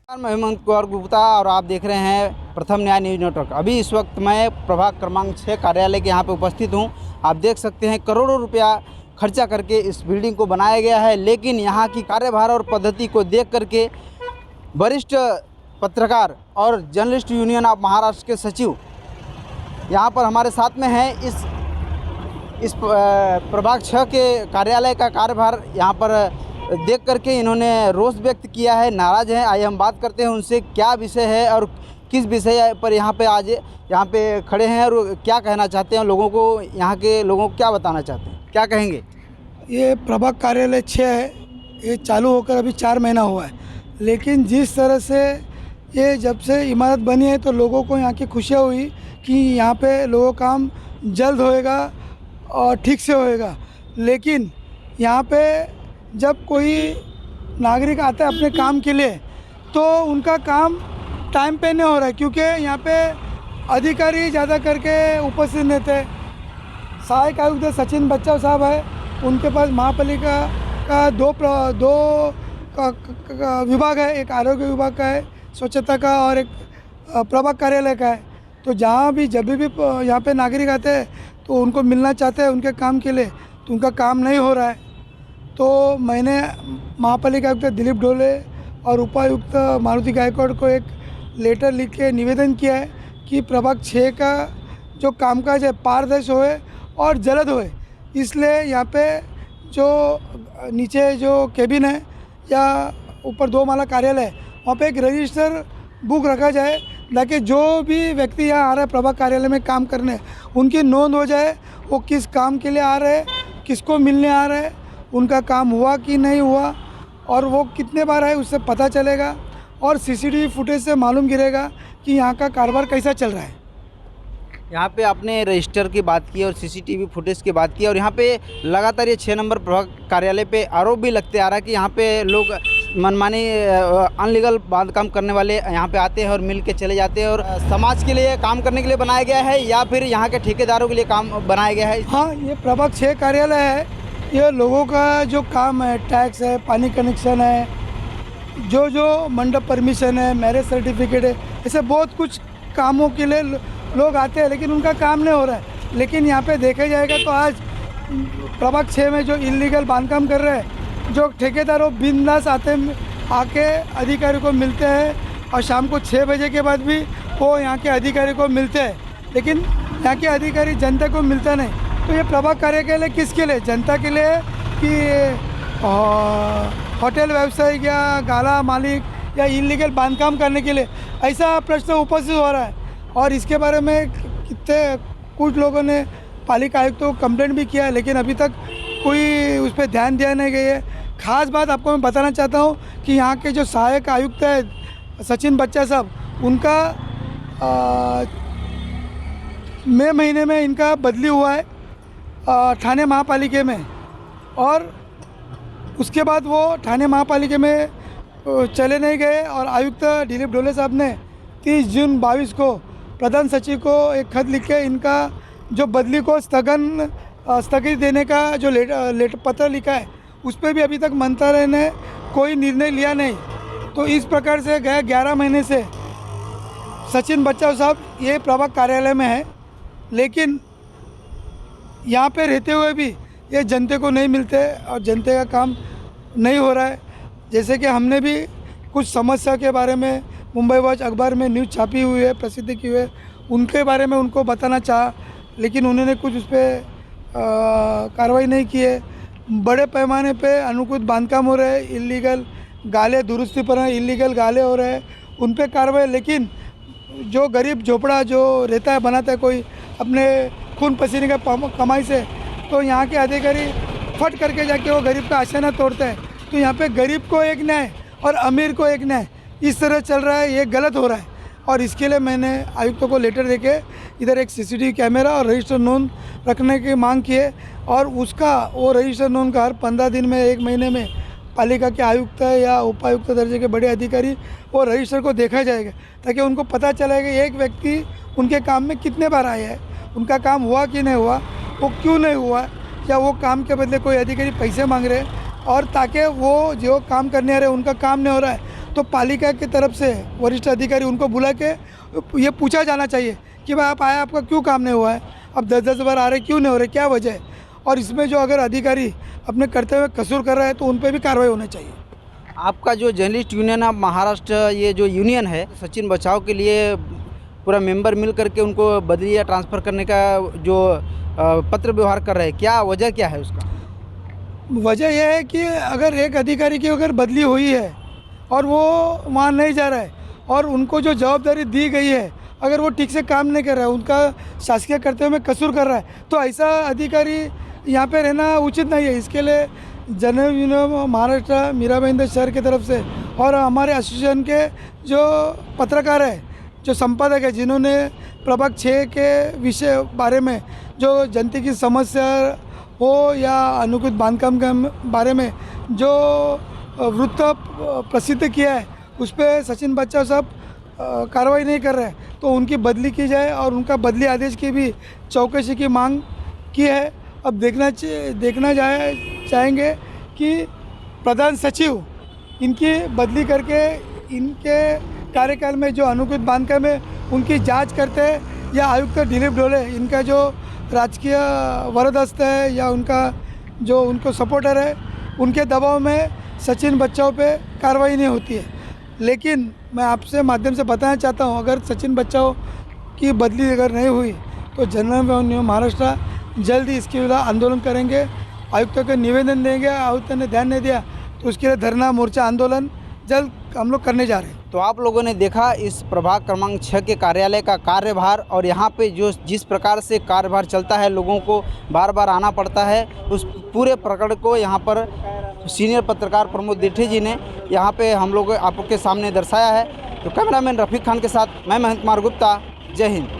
मैं हेमंत कुमार गुप्ता और आप देख रहे हैं प्रथम न्याय न्यूज नेटवर्क। अभी इस वक्त मैं प्रभाग क्रमांक 6 कार्यालय के यहाँ पे उपस्थित हूँ। आप देख सकते हैं करोड़ों रुपया खर्चा करके इस बिल्डिंग को बनाया गया है, लेकिन यहाँ की कार्यभार और पद्धति को देख करके वरिष्ठ पत्रकार और जर्नलिस्ट यूनियन ऑफ महाराष्ट्र के सचिव यहाँ पर हमारे साथ में हैं। इस प्रभाग 6 के कार्यालय का कार्यभार यहाँ पर देख करके इन्होंने रोष व्यक्त किया है, नाराज़ हैं। आइए हम बात करते हैं उनसे, क्या विषय है और किस विषय पर यहाँ पे आज यहाँ पे खड़े हैं और क्या कहना चाहते हैं लोगों को, यहाँ के लोगों को क्या बताना चाहते हैं, क्या कहेंगे। ये प्रभाग कार्यालय 6 है, ये चालू होकर अभी 4 महीना हुआ है, लेकिन जिस तरह से ये जब से इमारत बनी है तो लोगों को यहाँ की खुशियाँ हुई कि यहाँ पे लोगों का काम जल्द होएगा और ठीक से होएगा। लेकिन यहाँ पे जब कोई नागरिक आता है अपने काम के लिए तो उनका काम टाइम पे नहीं हो रहा है, क्योंकि यहाँ पे अधिकारी ज़्यादा करके उपस्थित नहीं थे। सहायक आयुक्त सचिन बच्चा साहब है, उनके पास महापालिका का दो विभाग है, एक आरोग्य विभाग का है, स्वच्छता का, और एक प्रभाग कार्यालय का है। तो जहाँ भी जब भी यहाँ पे नागरिक आते हैं तो उनको मिलना चाहते हैं उनके काम के लिए, तो उनका काम नहीं हो रहा है। तो मैंने महापालिका आयुक्त दिलीप ढोले और उपायुक्त मारुति गायकवाड़ को एक लेटर लिख के निवेदन किया है कि प्रभाग 6 का जो कामकाज है पारदर्शी होए और जल्द होए। इसलिए यहाँ पे जो नीचे जो केबिन है या ऊपर 2 माला कार्यालय है, वहाँ पे एक रजिस्टर बुक रखा जाए ताकि जो भी व्यक्ति यहाँ आ रहा है प्रभाग कार्यालय में काम करने, उनकी नोंद हो जाए, वो किस काम के लिए आ रहे हैं, किसको मिलने आ रहे हैं, उनका काम हुआ कि नहीं हुआ और वो कितने बार आए उससे पता चलेगा, और सीसीटीवी फुटेज से मालूम गिरेगा कि यहाँ का कारोबार कैसा चल रहा है। यहाँ पे आपने रजिस्टर की बात की और सीसीटीवी फुटेज की बात की, और यहाँ पे लगातार ये 6 नंबर प्रभाग कार्यालय पे आरोप भी लगते आ रहा है कि यहाँ पे लोग मनमानी अनलीगल बांधकाम करने वाले यहाँ पे आते हैं और मिल के चले जाते हैं, और समाज के लिए काम करने के लिए बनाया गया है या फिर यहाँ के ठेकेदारों के लिए काम बनाया गया है। हाँ, ये प्रभाग 6 कार्यालय है, ये लोगों का जो काम है, टैक्स है, पानी कनेक्शन है, जो मंडप परमिशन है, मैरिज सर्टिफिकेट है, ऐसे बहुत कुछ कामों के लिए लोग आते हैं, लेकिन उनका काम नहीं हो रहा है। लेकिन यहाँ पे देखा जाएगा तो आज प्रभाग 6 में जो इलीगल बांधकाम कर रहे हैं, जो ठेकेदारों बिंदास आके अधिकारी को मिलते हैं, और शाम को 6 बजे के बाद भी वो यहाँ के अधिकारी को मिलते हैं, लेकिन यहाँ के अधिकारी जनता को मिलता नहीं। तो ये प्रभाग कार्यालय किसके लिए, जनता के लिए कि होटल व्यवसायी या गाला मालिक या इलीगल बांधकाम करने के लिए, ऐसा प्रश्न उपस्थित हो रहा है। और इसके बारे में कुछ लोगों ने पालिका आयुक्त को कंप्लेंट भी किया है, लेकिन अभी तक कोई उस पर ध्यान दिया नहीं गई है। खास बात आपको मैं बताना चाहता हूँ कि यहाँ के जो सहायक आयुक्त है सचिन बच्चा साहब, उनका मई महीने में इनका बदली हुआ है ठाणे महापालिका में, और उसके बाद वो ठाणे महापालिका में चले नहीं गए, और आयुक्त दिलीप ढोले साहब ने 30 जून 22 को प्रधान सचिव को एक खत लिख के इनका जो बदली को स्थगित देने का जो लेटर पत्र लिखा है, उस पर भी अभी तक मंत्रालय ने कोई निर्णय लिया नहीं। तो इस प्रकार से गए 11 महीने से सचिन बच्चा साहब ये प्रभाग कार्यालय में है, लेकिन यहाँ पे रहते हुए भी ये जनते को नहीं मिलते और जनते का काम नहीं हो रहा है। जैसे कि हमने भी कुछ समस्या के बारे में मुंबई वॉच अखबार में न्यूज़ छापी हुई है, प्रसिद्ध की हुई है, उनके बारे में उनको बताना चाहा, लेकिन उन्होंने कुछ उस पर कार्रवाई नहीं की है। बड़े पैमाने पे अनुचित बांधकाम हो रहे हैं, इलीगल गाले दुरुस्ती पर इलीगल गाले हो रहे हैं, उन पर कार्रवाई, लेकिन जो गरीब झोपड़ा जो रहता है बनाता है कोई अपने खून पसीने का कमाई से, तो यहाँ के अधिकारी फट करके जाके वो गरीब का आशाना तोड़ते हैं। तो यहाँ पे गरीब को एक न्याय और अमीर को एक न्याय, इस तरह चल रहा है, ये गलत हो रहा है। और इसके लिए मैंने आयुक्तों को लेटर देके इधर एक सीसीटीवी कैमरा और रजिस्टर नोंद रखने की मांग की है, और उसका वो रजिस्टर नोंद का हर 15 दिन में 1 महीने में पालिका के आयुक्त या उपायुक्त दर्जे के बड़े अधिकारी वो रजिस्टर को देखा जाएगा, ताकि उनको पता चलेगा एक व्यक्ति उनके काम में कितने बार आया है, उनका काम हुआ कि नहीं हुआ, वो क्यों नहीं हुआ, या वो काम के बदले कोई अधिकारी पैसे मांग रहे हैं, और ताकि वो जो काम करने आ रहे हैं उनका काम नहीं हो रहा है तो पालिका की तरफ से वरिष्ठ अधिकारी उनको बुला के ये पूछा जाना चाहिए कि भाई आप आए, आपका क्यों काम नहीं हुआ है, अब 10-10 बार आ रहे क्यों नहीं हो रहे, क्या वजह है। और इसमें जो अगर अधिकारी अपने करते हुए कसूर कर रहा है तो उन पर भी कार्रवाई होनी चाहिए। आपका जो जर्नलिस्ट यूनियन ऑफ महाराष्ट्र, ये जो यूनियन है, सचिन बचाव के लिए पूरा मेंबर मिल करके उनको बदली या ट्रांसफ़र करने का जो पत्र व्यवहार कर रहे हैं, क्या वजह क्या है उसका? वजह यह है कि अगर एक अधिकारी की अगर बदली हुई है और वो वहाँ नहीं जा रहा है और उनको जो जवाबदारी दी गई है अगर वो ठीक से काम नहीं कर रहा है, उनका शासकीय कर्तव्य में कसूर कर रहा है, तो ऐसा अधिकारी यहाँ पे रहना उचित नहीं है। इसके लिए general union of Maharashtra Mira Bhayandar शहर की तरफ से और हमारे एसोसिएशन के जो पत्रकार है, जो संपादक है, जिन्होंने प्रभाग 6 के विषय बारे में जो जनता की समस्या हो या अनुकूल बांधकाम के बारे में जो वृत्त प्रसिद्ध किया है, उस पर सचिन बच्चाव साहब कार्रवाई नहीं कर रहे हैं, तो उनकी बदली की जाए और उनका बदली आदेश की भी चौकसी की मांग की है। अब देखना चाहेंगे कि प्रधान सचिव इनकी बदली करके इनके कार्यकाल में जो अनुकूल बांधकाम है उनकी जांच करते हैं, या आयुक्त दिलीप ढोले इनका जो राजकीय वरदस्त है या उनका जो उनको सपोर्टर है, उनके दबाव में सचिन बच्चाव पे कार्रवाई नहीं होती है। लेकिन मैं आपसे माध्यम से बताना चाहता हूँ, अगर सचिन बच्चाव की बदली अगर नहीं हुई तो जनरल यूनियन महाराष्ट्र जल्द ही इसके विरुद्ध आंदोलन करेंगे, आयुक्त को निवेदन देंगे। आयुक्त ने ध्यान नहीं दिया तो उसके लिए धरना, मोर्चा, आंदोलन जल्द हम लोग करने जा रहे हैं। तो आप लोगों ने देखा इस प्रभाग क्रमांक 6 के कार्यालय का कार्यभार, और यहाँ पे जिस प्रकार से कार्यभार चलता है, लोगों को बार बार आना पड़ता है, उस पूरे प्रकरण को यहाँ पर सीनियर पत्रकार प्रमोद दिठे जी ने यहाँ पे हम लोग आपके सामने दर्शाया है। तो कैमरामैन रफीक खान के साथ मैं महेंद्र कुमार गुप्ता, जय हिंद।